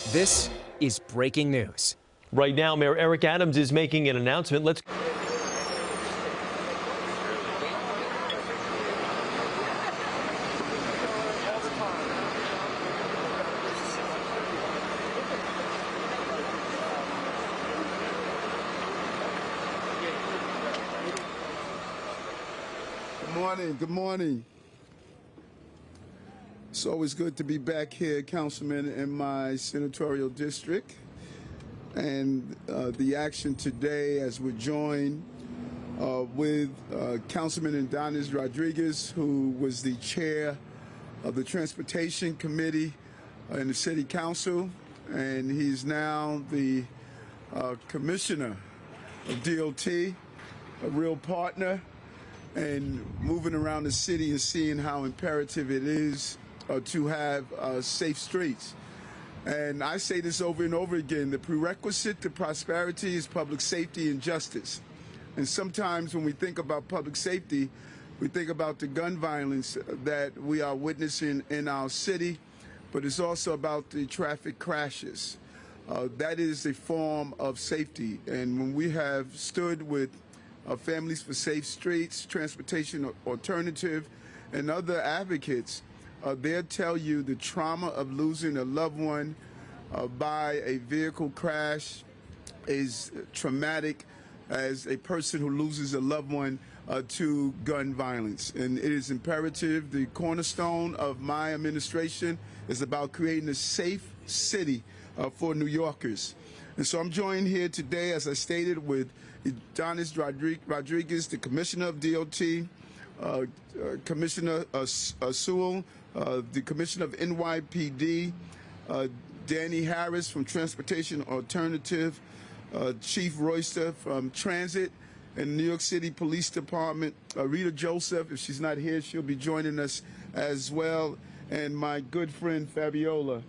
This is breaking news. Right now, Mayor Eric Adams is making an announcement. Let's. Good morning. Good morning. It's always good to be back here, Councilman, in my senatorial district. And the action today, as we're joined with Councilman Untitled Rodriguez, who was the chair of the Transportation Committee in the City Council, and he's now the Commissioner of DOT, a real partner, and moving around the city and seeing how imperative it is to have safe streets. And I say this over and over again, the prerequisite to prosperity is public safety and justice. And sometimes when we think about public safety, we think about the gun violence that we are witnessing in our city, but it's also about the traffic crashes. That is a form of safety. And when we have stood with Families for Safe Streets, Transportation Alternative, and other advocates, they'll tell you the trauma of losing a loved one by a vehicle crash is traumatic as a person who loses a loved one to gun violence. And it is imperative. The cornerstone of my administration is about creating a safe city for New Yorkers. And so I'm joined here today, as I stated, with Untitled Rodriguez, the Commissioner of DOT, Commissioner Sewell, the Commissioner of NYPD, Danny Harris from Transportation Alternative, Chief Royster from Transit and New York City Police Department, Rita Joseph. If she's not here, she'll be joining us as well, and my good friend Fabiola,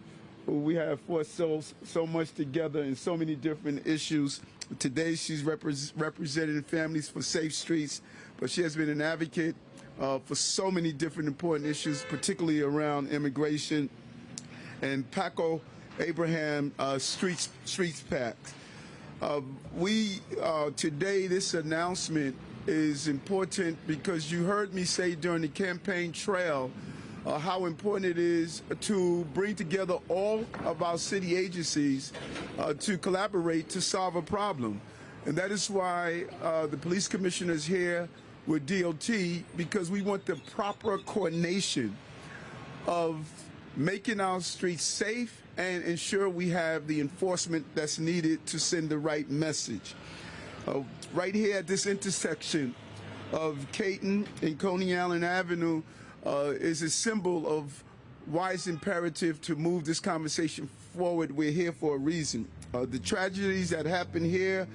who we have fought so much together in so many different issues. Today she's representing Families for Safe Streets, but she has been an advocate for so many different important issues, particularly around immigration and Paco Abraham Streets Pact. Today, this announcement is important because you heard me say during the campaign trail how important it is to bring together all of our city agencies to collaborate to solve a problem. And that is why the police commissioner is here with DOT, because we want the proper coordination of making our streets safe and ensure we have the enforcement that's needed to send the right message. Right here at this intersection of Caton and Coney Island Avenue is a symbol of why it's imperative to move this conversation forward. We're here for a reason. The tragedies that happen here,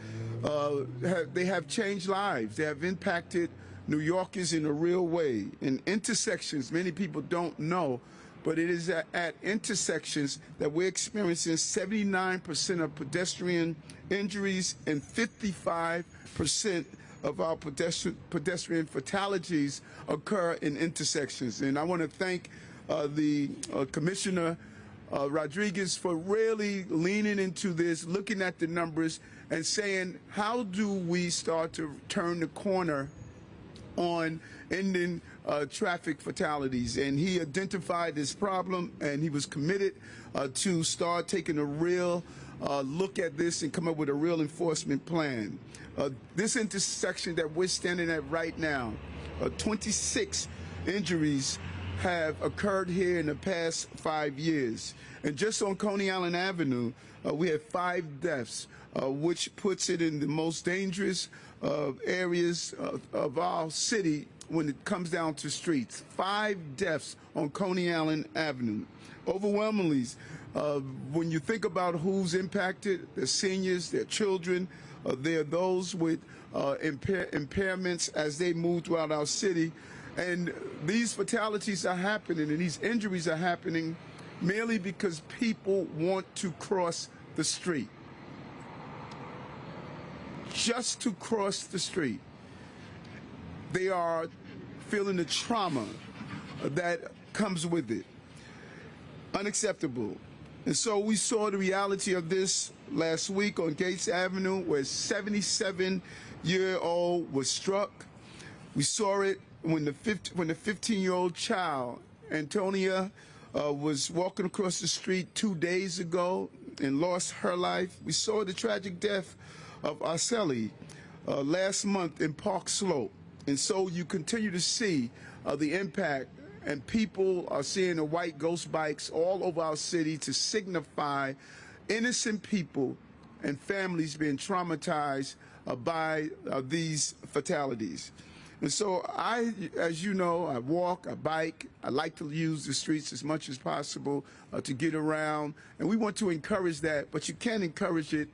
they have changed lives. They have impacted New Yorkers in a real way. In intersections, many people don't know, but it is at intersections that we're experiencing 79% of pedestrian injuries and 55% of our pedestrian fatalities occur in intersections. And I want to thank the Commissioner Rodriguez for really leaning into this, looking at the numbers and saying, how do we start to turn the corner on ending traffic fatalities? And he identified this problem, and he was committed to start taking a real look at this and come up with a real enforcement plan. This intersection that we're standing at right now, 26 injuries have occurred here in the past 5 years. And just on Coney Island Avenue, we have 5 deaths, which puts it in the most dangerous areas of our city when it comes down to streets. 5 deaths on Coney Island Avenue. Overwhelmingly, when you think about who's impacted, they're seniors, they're children, they're those with impairments as they move throughout our city. And these fatalities are happening and these injuries are happening merely because people want to cross the street. Just to cross the street. They are feeling the trauma that comes with it. Unacceptable. And so we saw the reality of this last week on Gates Avenue, where a 77-year-old was struck. We saw it when the 15-year-old child, Antonia, was walking across the street 2 days ago and lost her life. We saw the tragic death of Arceli last month in Park Slope. And so you continue to see the impact, and people are seeing the white ghost bikes all over our city to signify innocent people and families being traumatized by these fatalities. And so as you know, I walk, I bike, I like to use the streets as much as possible to get around. And we want to encourage that, but you can't encourage it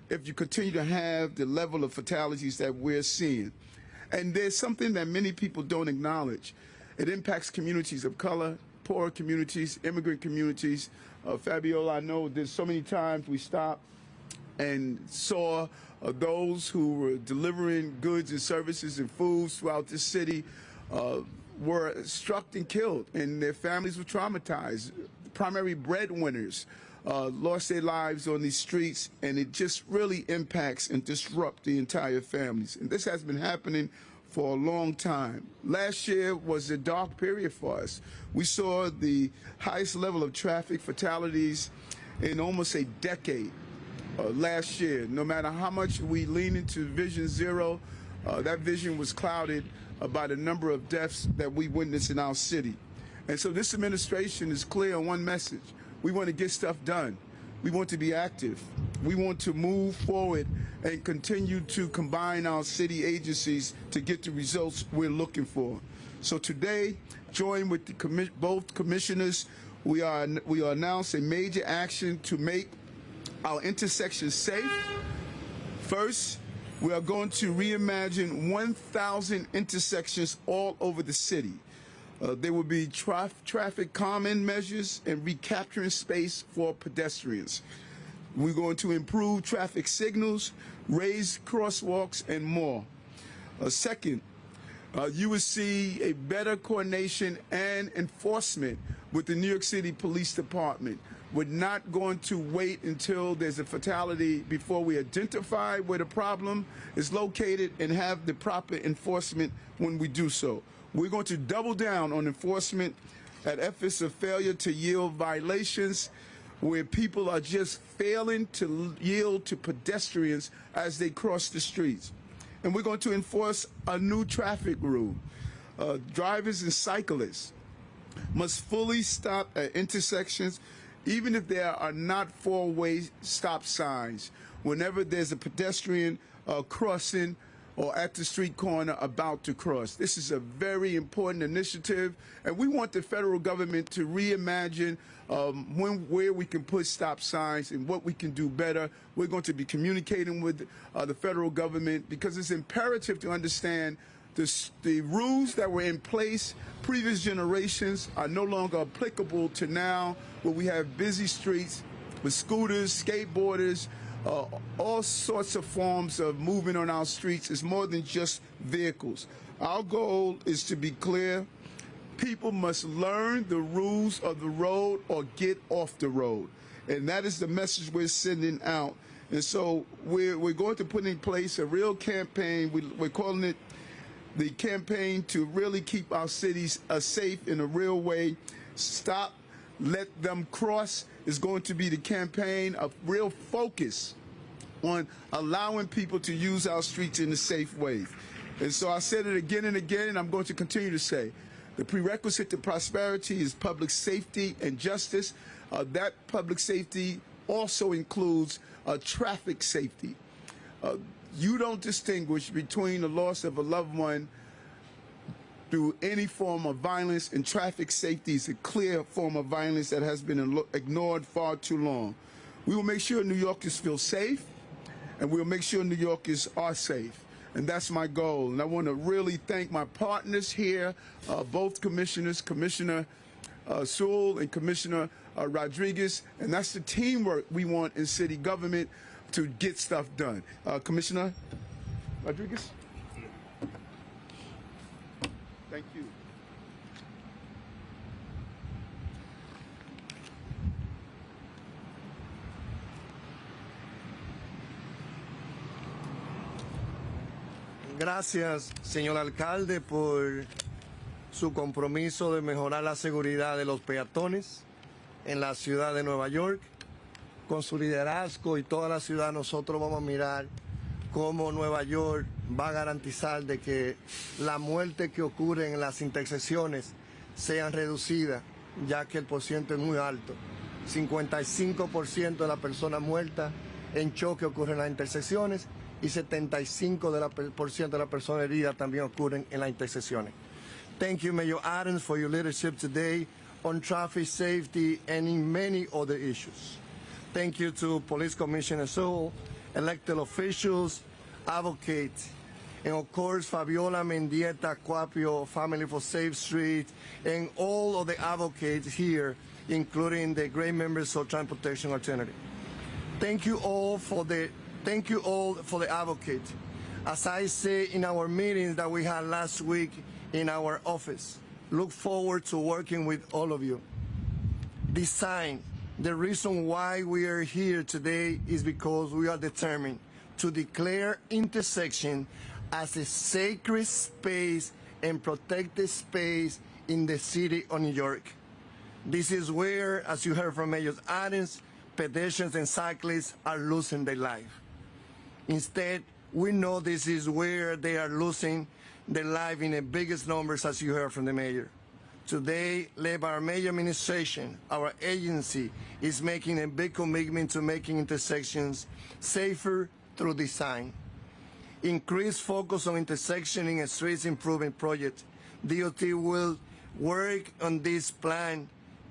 if you continue to have the level of fatalities that we're seeing. And there's something that many people don't acknowledge. It impacts communities of color, poor communities, immigrant communities. Fabiola, I know there's so many times we stopped and saw those who were delivering goods and services and foods throughout the city were struck and killed, and their families were traumatized. The primary breadwinners lost their lives on these streets, and it just really impacts and disrupts the entire families. And this has been happening for a long time. Last year was a dark period for us. We saw the highest level of traffic fatalities in almost a decade. Last year, no matter how much we lean into Vision Zero, that vision was clouded by the number of deaths that we witnessed in our city. And so this administration is clear on one message. We want to get stuff done. We want to be active. We want to move forward and continue to combine our city agencies to get the results we're looking for. So today, joined with both commissioners, we are announcing a major action to make our intersections safe. First, we are going to reimagine 1,000 intersections all over the city. There will be traffic calming measures and recapturing space for pedestrians. We're going to improve traffic signals, raise crosswalks, and more. Second, you will see a better coordination and enforcement with the New York City Police Department. We're not going to wait until there's a fatality before we identify where the problem is located and have the proper enforcement when we do so. We're going to double down on enforcement at efforts of failure to yield violations, where people are just failing to yield to pedestrians as they cross the streets. And we're going to enforce a new traffic rule. Drivers and cyclists must fully stop at intersections, even if there are not four-way stop signs, whenever there's a pedestrian crossing or at the street corner about to cross. This is a very important initiative, and we want the federal government to reimagine where we can put stop signs and what we can do better. We're going to be communicating with the federal government, because it's imperative to understand the rules that were in place previous generations are no longer applicable to now, where we have busy streets with scooters, skateboarders, all sorts of forms of movement on our streets. Is more than just vehicles. Our goal is to be clear. People must learn the rules of the road or get off the road. And that is the message we're sending out. And so we're going to put in place a real campaign. We're calling it the campaign to really keep our cities safe in a real way. Stop, let them cross is going to be the campaign of real focus on allowing people to use our streets in a safe way. And so I said it again and again, and I'm going to continue to say, the prerequisite to prosperity is public safety and justice. That public safety also includes traffic safety. You don't distinguish between the loss of a loved one through any form of violence, and traffic safety is a clear form of violence that has been ignored far too long. We will make sure New Yorkers feel safe, and we'll make sure New Yorkers are safe. And that's my goal. And I want to really thank my partners here, both commissioners, Commissioner Sewell and Commissioner Rodriguez. And that's the teamwork we want in city government to get stuff done. Commissioner Rodriguez? Thank you. Gracias, señor alcalde, por su compromiso de mejorar la seguridad de los peatones en la ciudad de Nueva York. Con su liderazgo y toda la ciudad, nosotros vamos a mirar cómo Nueva York va a garantizar de que la muerte que ocurre en las intersecciones sean reducidas, ya que el porcentaje es muy alto. 55% de las personas muertas en choque ocurren en las intersecciones y 75% de las personas heridas también ocurren en las intersecciones. Thank you, Mayor Adams, for your leadership today on traffic safety and in many other issues. Thank you to Police Commissioner Sewell, elected officials, advocates, and of course Fabiola Mendieta Cuapio, Family for Safe Street, and all of the advocates here, including the great members of Transportation Alternative. Thank you all for the advocates. As I say in our meetings that we had last week in our office, look forward to working with all of you. Design. The reason why we are here today is because we are determined to declare intersection as a sacred space and protected space in the city of New York. This is where, as you heard from Mayor Adams, pedestrians and cyclists are losing their life. Instead, we know this is where they are losing their life in the biggest numbers, as you heard from the mayor. Today, led by our major administration, our agency is making a big commitment to making intersections safer through design. Increased focus on intersectioning and streets improvement projects. DOT will work on this plan,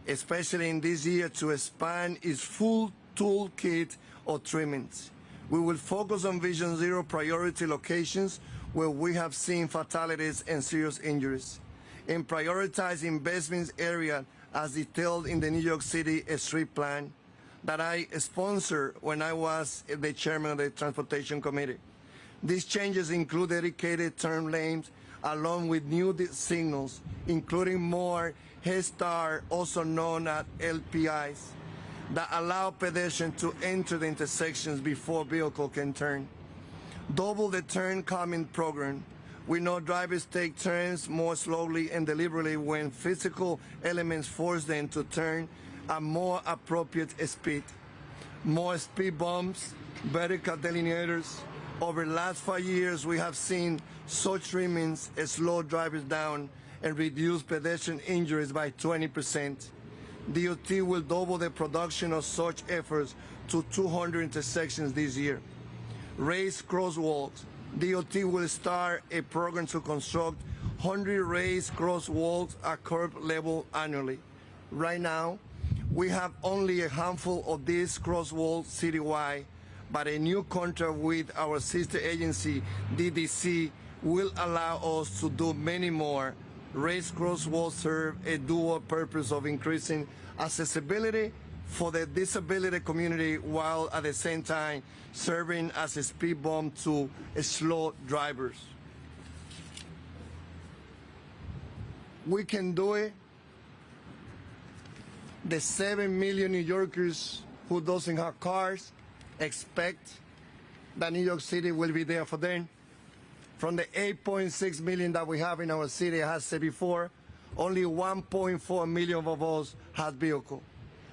especially in this year, to expand its full toolkit of treatments. We will focus on Vision Zero priority locations where we have seen fatalities and serious injuries, and prioritize investments area as detailed in the New York City Street Plan that I sponsored when I was the chairman of the Transportation Committee. These changes include dedicated turn lanes along with new signals, including more Head Start, also known as LPIs, that allow pedestrians to enter the intersections before vehicles can turn. Double the turn calming program. We know drivers take turns more slowly and deliberately when physical elements force them to turn at more appropriate speed. More speed bumps, vertical delineators. Over the last 5 years, we have seen such treatments slow drivers down and reduce pedestrian injuries by 20%. DOT will double the production of such efforts to 200 intersections this year. Raised crosswalks. DOT will start a program to construct 100 raised crosswalks at curb level annually. Right now, we have only a handful of these crosswalks citywide, but a new contract with our sister agency, DDC, will allow us to do many more. Raised crosswalks serve a dual purpose of increasing accessibility for the disability community while at the same time serving as a speed bump to slow drivers. We can do it. The 7 million New Yorkers who doesn't have cars expect that New York City will be there for them. From the 8.6 million that we have in our city, as I said before, only 1.4 million of us have vehicles.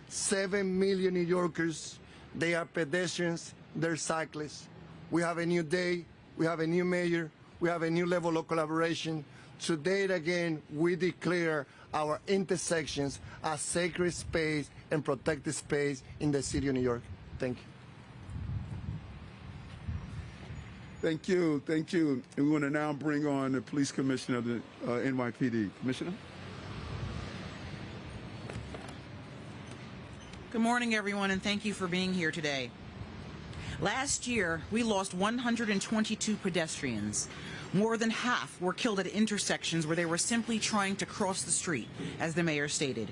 7 million New Yorkers, they are pedestrians, they're cyclists. We have a new day, we have a new mayor, we have a new level of collaboration. Today, again, we declare our intersections as sacred space and protected space in the city of New York. Thank you. Thank you, thank you. And we want to now bring on the police commissioner of the NYPD. Commissioner? Good morning, everyone, and thank you for being here today. Last year, we lost 122 pedestrians. More than half were killed at intersections where they were simply trying to cross the street, as the mayor stated.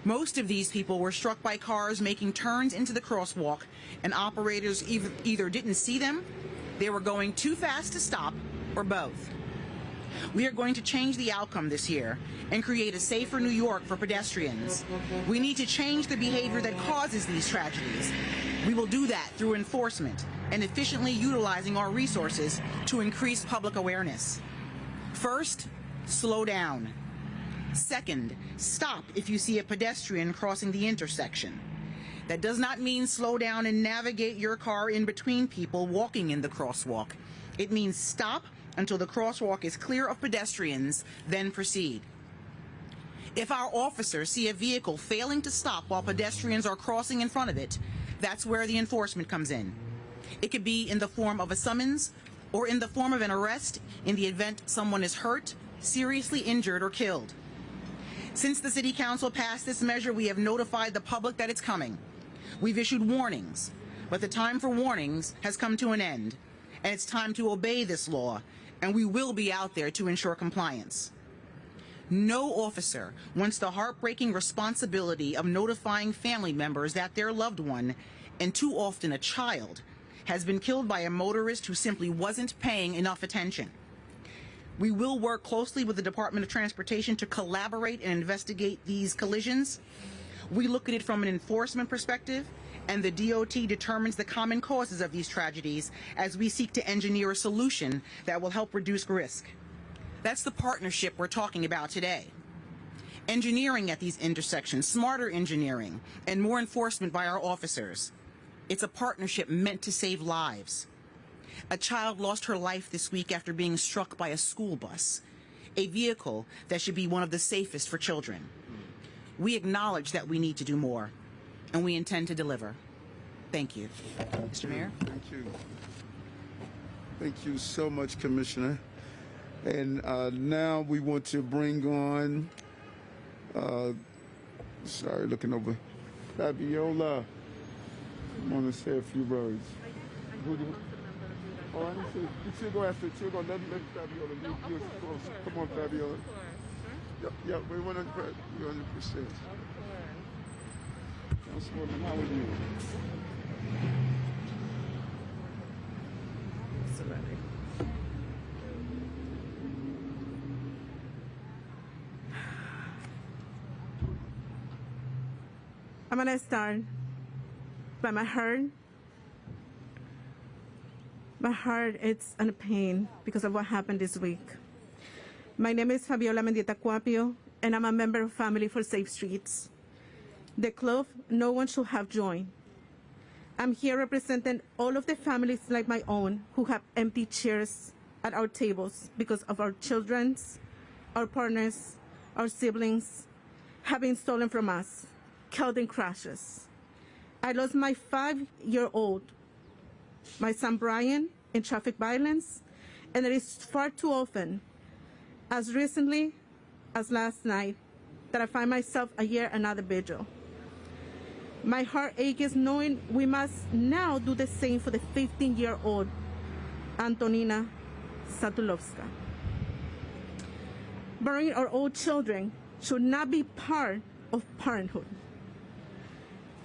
Most of these people were struck by cars making turns into the crosswalk, and operators either didn't see them, they were going too fast to stop, or both. We are going to change the outcome this year and create a safer New York for pedestrians. We need to change the behavior that causes these tragedies. We will do that through enforcement and efficiently utilizing our resources to increase public awareness. First, slow down. Second, stop if you see a pedestrian crossing the intersection. That does not mean slow down and navigate your car in between people walking in the crosswalk. It means stop until the crosswalk is clear of pedestrians, then proceed. If our officers see a vehicle failing to stop while pedestrians are crossing in front of it, that's where the enforcement comes in. It could be in the form of a summons or in the form of an arrest in the event someone is hurt, seriously injured, or killed. Since the City Council passed this measure, we have notified the public that it's coming. We've issued warnings, but the time for warnings has come to an end, and it's time to obey this law, and we will be out there to ensure compliance. No officer wants the heartbreaking responsibility of notifying family members that their loved one, and too often a child, has been killed by a motorist who simply wasn't paying enough attention. We will work closely with the Department of Transportation to collaborate and investigate these collisions. We look at it from an enforcement perspective, and the DOT determines the common causes of these tragedies as we seek to engineer a solution that will help reduce risk. That's the partnership we're talking about today. Engineering at these intersections, smarter engineering, and more enforcement by our officers. It's a partnership meant to save lives. A child lost her life this week after being struck by a school bus, a vehicle that should be one of the safest for children. We acknowledge that we need to do more, and we intend to deliver. Thank you. Mr. Mayor? Thank you. Thank you so much, Commissioner. And now we want to bring on, looking over, Fabiola. I want to say a few words. Oh, I didn't see. She'll go after. She'll go. Let Fabiola. Come on, Fabiola. Yeah, we 100%. Councilwoman, how are you? Absolutely. I'm gonna start by my heart. My heart is in pain because of what happened this week. My name is Fabiola Mendieta Cuapio, and I'm a member of Family for Safe Streets, the club no one should have joined. I'm here representing all of the families like my own who have empty chairs at our tables because of our children's, our partners, our siblings have been stolen from us, killed in crashes. I lost my 5-year-old, my son Brian, in traffic violence, and it is far too often, as recently as last night, that I find myself a year another vigil. My heart aches knowing we must now do the same for the 15-year-old Antonina Satulovska. Burying our old children should not be part of parenthood.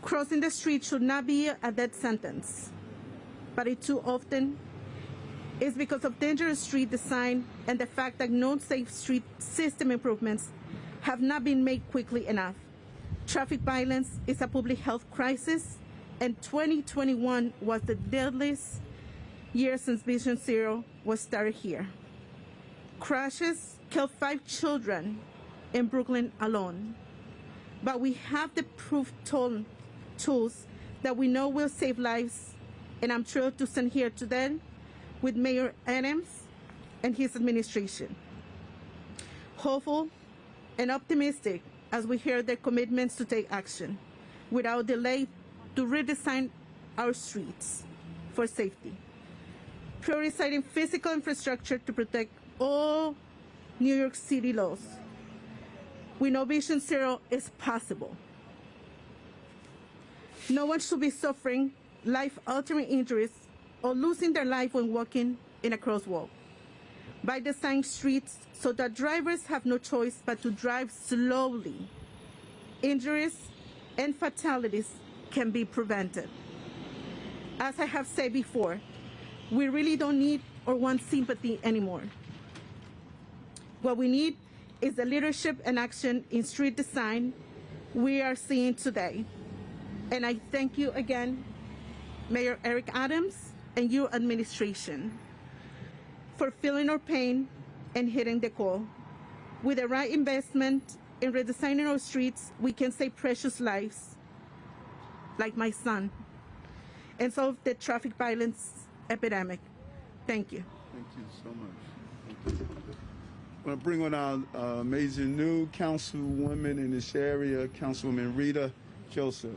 Crossing the street should not be a death sentence, but it too often is because of dangerous street design and the fact that no safe street system improvements have not been made quickly enough. Traffic violence is a public health crisis, and 2021 was the deadliest year since Vision Zero was started here. Crashes killed 5 children in Brooklyn alone, but we have the proof tools that we know will save lives, and I'm thrilled to stand here today with Mayor Adams and his administration. Hopeful and optimistic as we hear their commitments to take action without delay to redesign our streets for safety, prioritizing physical infrastructure to protect all New York City laws. We know Vision Zero is possible. No one should be suffering life-altering injuries or losing their life when walking in a crosswalk. By designing streets so that drivers have no choice but to drive slowly, injuries and fatalities can be prevented. As I have said before, we really don't need or want sympathy anymore. What we need is the leadership and action in street design we are seeing today. And I thank you again Mayor Eric Adams, and your administration for feeling our pain and hitting the call. With the right investment in redesigning our streets, we can save precious lives, like my son, and solve the traffic violence epidemic. Thank you. Thank you so much. Thank you. I'm going to bring on our amazing new councilwoman in this area, Councilwoman Rita Joseph.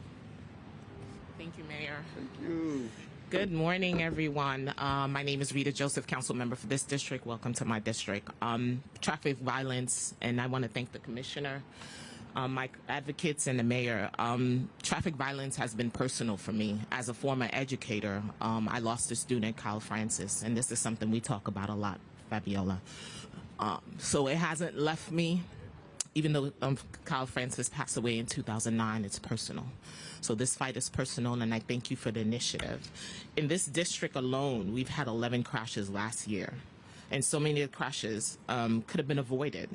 Thank you, Mayor. Thank you. Good morning, everyone. My name is Rita Joseph, council member for this district. Welcome to my district. Traffic violence, and I want to thank the commissioner, my advocates, and the mayor. Traffic violence has been personal for me. As a former educator, I lost a student, Kyle Francis, and this is something we talk about a lot, Fabiola. So it hasn't left me. Even though Kyle Francis passed away in 2009, it's personal. So this fight is personal, and I thank you for the initiative. In this district alone, we've had 11 crashes last year, and so many of the crashes could have been avoided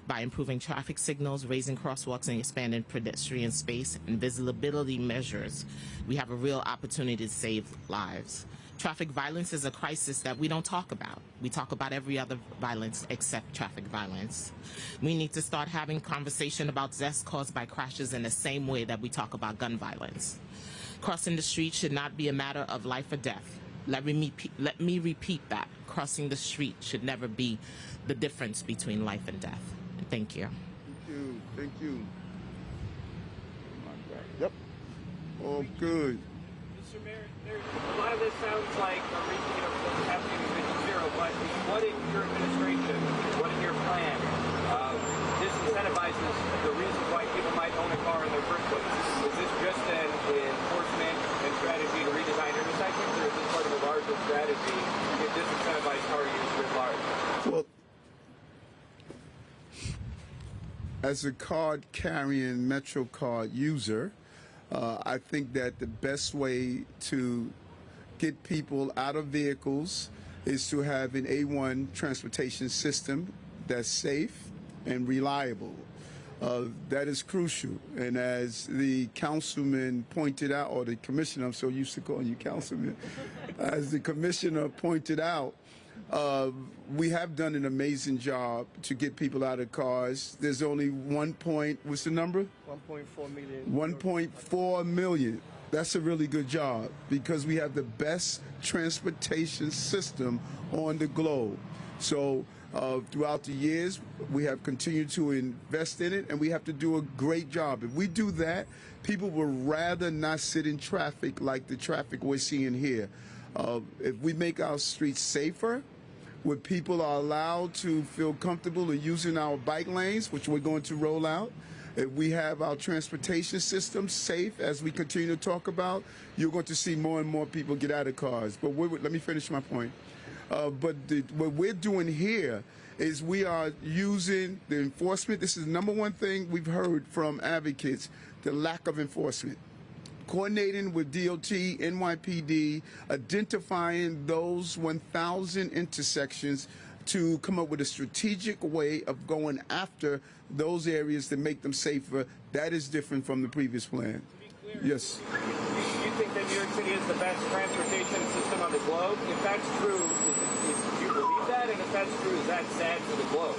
by improving traffic signals, raising crosswalks, and expanding pedestrian space and visibility measures. We have a real opportunity to save lives. Traffic violence is a crisis that we don't talk about. We talk about every other violence except traffic violence. We need to start having conversation about deaths caused by crashes in the same way that we talk about gun violence. Crossing the street should not be a matter of life or death. Let me repeat that. Crossing the street should never be the difference between life and death. Thank you. Thank you. Thank you. Yep. Oh, good. Mr. Mayor, a lot of this sounds like a repeat of what's happening in Vision Zero, but what in your administration, what in your plan, disincentivizes the reason why people might own a car in the first place? Is this just an enforcement and strategy to redesign intersections, or is this part of a larger strategy to disincentivize car use writ large? Well, as a card-carrying MetroCard user, I think that the best way to get people out of vehicles is to have an A1 transportation system that's safe and reliable. That is crucial. And as the councilman pointed out, or the commissioner, I'm so used to calling you councilman, as the commissioner pointed out, we have done an amazing job to get people out of cars. There's only what's the number? 1.4 million. 1.4 million. That's a really good job because we have the best transportation system on the globe. So throughout the years, we have continued to invest in it, and we have to do a great job. If we do that, people would rather not sit in traffic like the traffic we're seeing here. If we make our streets safer, where people are allowed to feel comfortable in using our bike lanes, which we're going to roll out, if we have our transportation system safe, as we continue to talk about, you're going to see more and more people get out of cars. But let me finish my point. What we're doing here is we are using the enforcement. This is the number one thing we've heard from advocates, the lack of enforcement. Coordinating with DOT, Nypd, identifying those 1,000 intersections to come up with a strategic way of going after those areas to make them safer. That is different from the previous plan. To be clear, yes. You think that New York City is the best transportation system on the globe? If that's true, do you believe that? And if that's true, is that sad for the globe?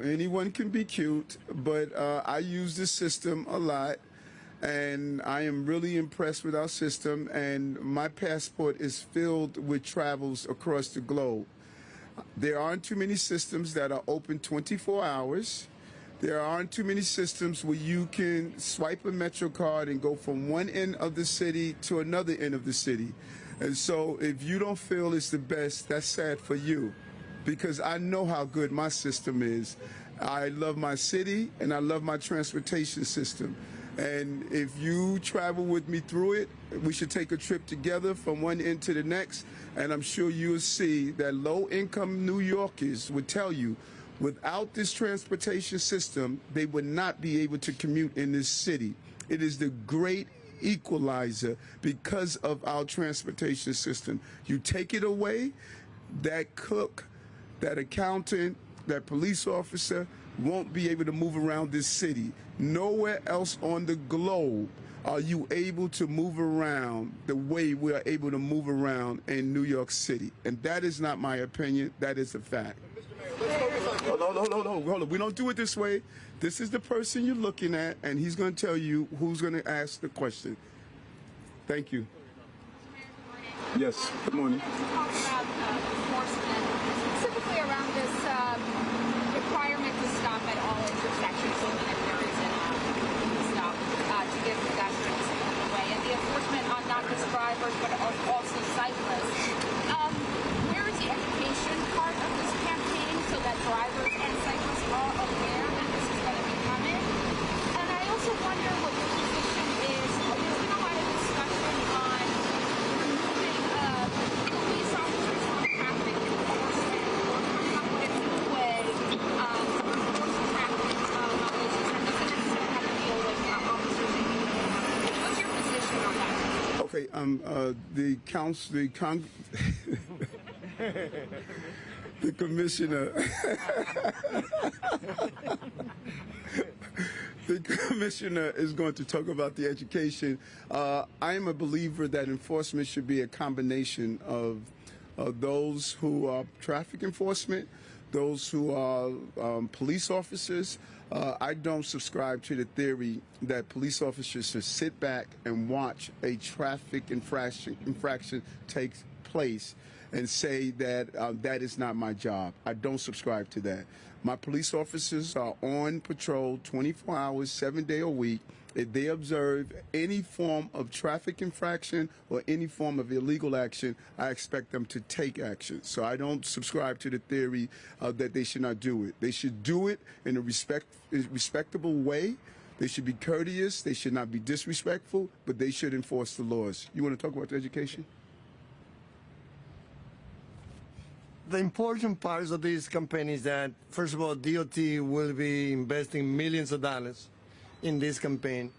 Anyone can be cute, but I use this system a lot, and I am really impressed with our system, and my passport is filled with travels across the globe. There aren't too many systems that are open 24 hours. There aren't too many systems where you can swipe a MetroCard and go from one end of the city to another end of the city. And so if you don't feel it's the best, that's sad for you, because I know how good my system is. I love my city, and I love my transportation system. And if you travel with me through it, we should take a trip together from one end to the next, and I'm sure you'll see that low-income New Yorkers would tell you, without this transportation system, they would not be able to commute in this city. It is the great equalizer because of our transportation system. You take it away, that cook, that accountant, that police officer won't be able to move around this city. Nowhere else on the globe Are you able to move around the way we are able to move around in New York City? And that is not my opinion. That is a fact. Hold on. We don't do it this way. This is the person you're looking at, and he's going to tell you who's going to ask the question. Thank you. Yes, good morning. Talk about enforcement, specifically around this requirement to stop at all intersections, even if there isn't a stop, to give pedestrians the way, and the enforcement on not just drivers but also cyclists. Where is the education part of this campaign so that drivers and cyclists are aware that this is going to be coming? And I also wonder what your position is. There's been a lot of discussion on removing police officers from traffic enforcement or coming up with a new way to enforce traffic violations that doesn't necessarily have to deal with officers in uniform. What's your position on that? Okay, the commissioner, the commissioner is going to talk about the education. I am a believer that enforcement should be a combination of those who are traffic enforcement, those who are police officers. I don't subscribe to the theory that police officers should sit back and watch a traffic infraction take place and say that that is not my job. I don't subscribe to that. My police officers are on patrol 24 hours, 7 days a week. If they observe any form of traffic infraction or any form of illegal action, I expect them to take action. So I don't subscribe to the theory that they should not do it. They should do it in a respectable way. They should be courteous. They should not be disrespectful, but they should enforce the laws. You want to talk about the education? The important parts of this campaign is that, first of all, DOT will be investing millions of dollars in this campaign,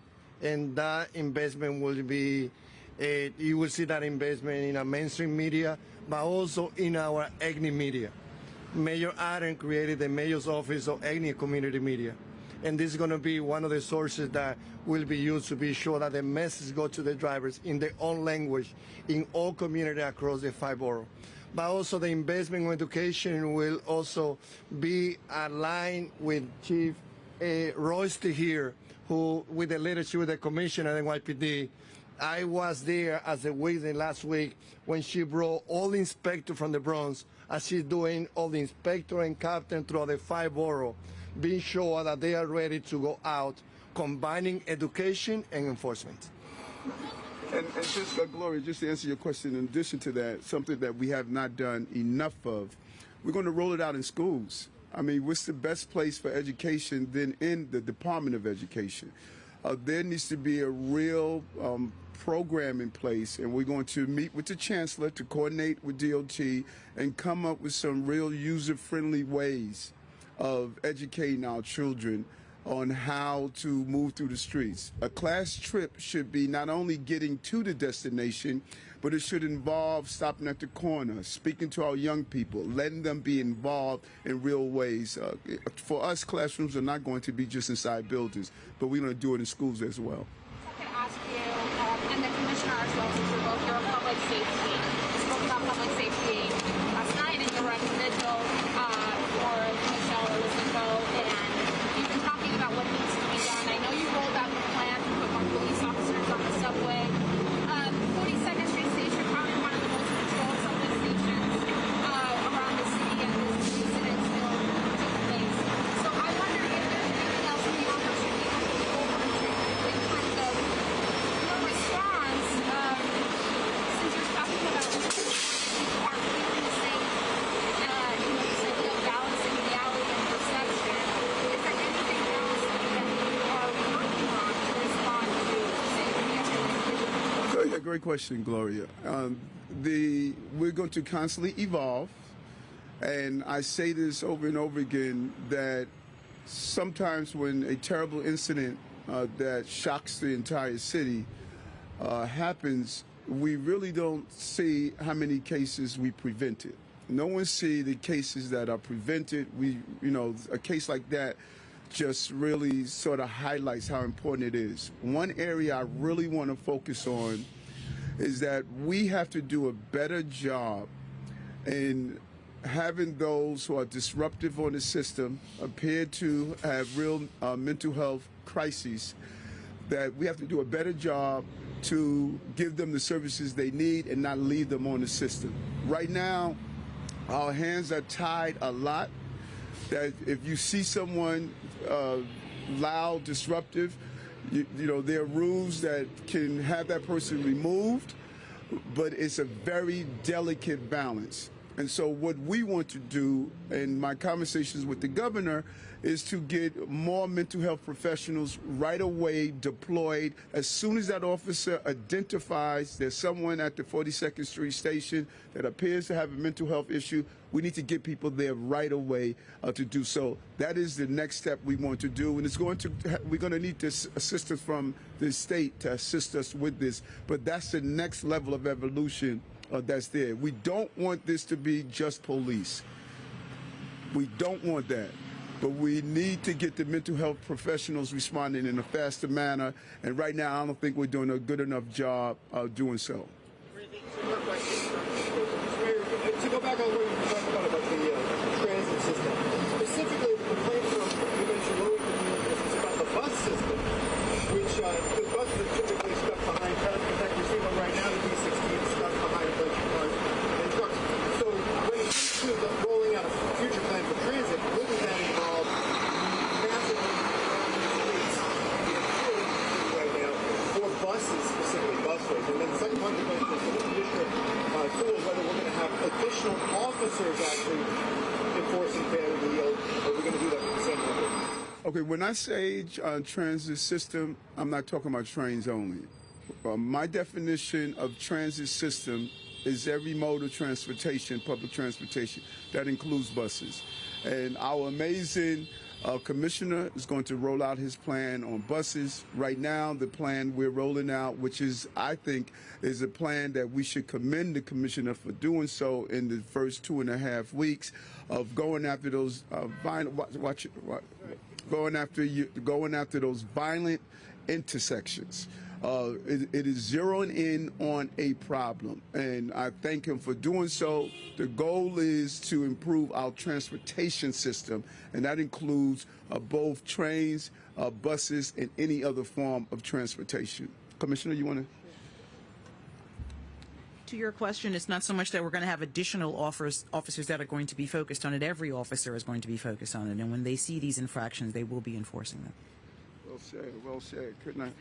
and that investment will be, you will see that investment in our mainstream media, but also in our ethnic media. Mayor Aaron created the Mayor's Office of Ethnic Community Media, and this is going to be one of the sources that will be used to be sure that the message goes to the drivers in their own language in all communities across the 5 boroughs. But also the investment in education will also be aligned with Chief Royster here, who, with the leadership of the commissioner and Nypd, I was there as a witness last week when she brought all the inspectors from the Bronx, as she's doing all the inspector and captain throughout the 5 boroughs, being sure that they are ready to go out, combining education and enforcement. And just, Gloria, just to answer your question, in addition to that, something that we have not done enough of, we're going to roll it out in schools. I mean, what's the best place for education than in the Department of Education? There needs to be a real program in place, and we're going to meet with the chancellor to coordinate with DOT and come up with some real user-friendly ways of educating our children on how to move through the streets. A class trip should be not only getting to the destination, but it should involve stopping at the corner, speaking to our young people, letting them be involved in real ways. For us, classrooms are not going to be just inside buildings, but we're going to do it in schools as well. I can ask you, and the commissioner ourselves, since you're both here on public safety, you spoke about public safety last night in your vigil for Michelle Elizondo, and you've been talking about what needs to be done. I know you rolled out the plan to put more police officers on the subway. 42nd Street Station, probably one of the most patrolled subway stations around the city, and this incident still took place. So I wonder if there's anything else the officer should be looking forward to in terms of your response, since you're talking about people are feeling safe, this idea of balancing reality and perception. Is there anything else that you are working on to respond to safety expectations? A great question, Gloria. We're going to constantly evolve, and I say this over and over again, that sometimes when a terrible incident that shocks the entire city happens, we really don't see how many cases we prevented. No one see the cases that are prevented. A case like that just really sort of highlights how important it is. One area I really want to focus on is that we have to do a better job in having those who are disruptive on the system appear to have real mental health crises, that we have to do a better job to give them the services they need and not leave them on the system. Right now, our hands are tied a lot, that if you see someone loud, disruptive, you know, there are rules that can have that person removed, but it's a very delicate balance. And so what we want to do in my conversations with the governor is to get more mental health professionals right away deployed. As soon as that officer identifies there's someone at the 42nd Street station that appears to have a mental health issue, we need to get people there right away to do so. That is the next step we want to do, and we're going to need this assistance from the state to assist us with this. But that's the next level of evolution that's there. We don't want this to be just police. We don't want that. But we need to get the mental health professionals responding in a faster manner. And right now, I don't think we're doing a good enough job of doing so. To go back on what you were talking about the transit system, specifically the complaint from you mentioned about the bus system, which the buses are typically stuck behind cars. In fact, we see one right now, the B16 stuck behind a bunch of cars and trucks. So when it comes to the rolling out a future plan for transit, wouldn't that involve massively streets right now for buses, specifically busways? And then the second part of the question is for the commissioner, whether we're going to have additional officers actually enforcing fair yield, or we're going to do that with the same number. Okay, when I say transit system, I'm not talking about trains only. My definition of transit system is every mode of transportation, public transportation. That includes buses. And our amazing commissioner is going to roll out his plan on buses. Right now, the plan we're rolling out, which is, I think, is a plan that we should commend the commissioner for doing so in the first 2.5 weeks of going after those going after those violent intersections. It is zeroing in on a problem, and I thank him for doing so. The goal is to improve our transportation system, and that includes both trains, buses, and any other form of transportation. Commissioner, you want to? To your question, it's not so much that we're going to have additional officers that are going to be focused on it. Every officer is going to be focused on it, and when they see these infractions, they will be enforcing them. Well said, well said. Couldn't I?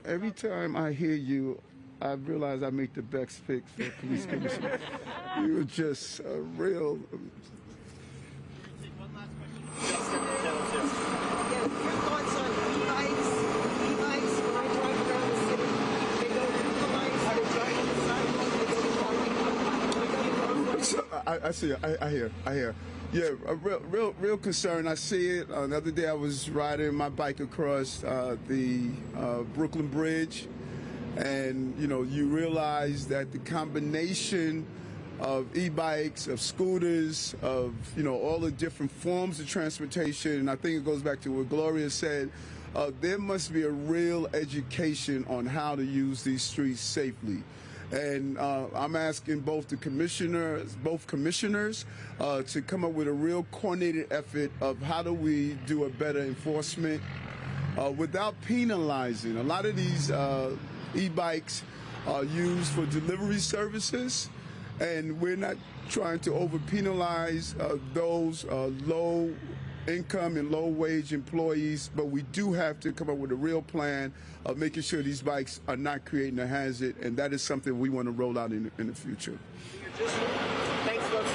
Every time I hear you, I realize I make the best pick for police commissioner. You're just a real. One last question. Your thoughts on e-bikes? E-bikes, when I drive around the city, they go through the lights, they drive on the sidewalk, they go I see. I hear. Yeah, a real concern. I see it. The other day I was riding my bike across the Brooklyn Bridge, and you realize that the combination of e-bikes, of scooters, of all the different forms of transportation, and I think it goes back to what Gloria said. There must be a real education on how to use these streets safely. And I'm asking both commissioners to come up with a real coordinated effort of how do we do a better enforcement without penalizing. A lot of these e-bikes are used for delivery services, and we're not trying to over-penalize those low income and low wage employees, but we do have to come up with a real plan of making sure these bikes are not creating a hazard, and that is something we want to roll out in the future. Thanks, folks.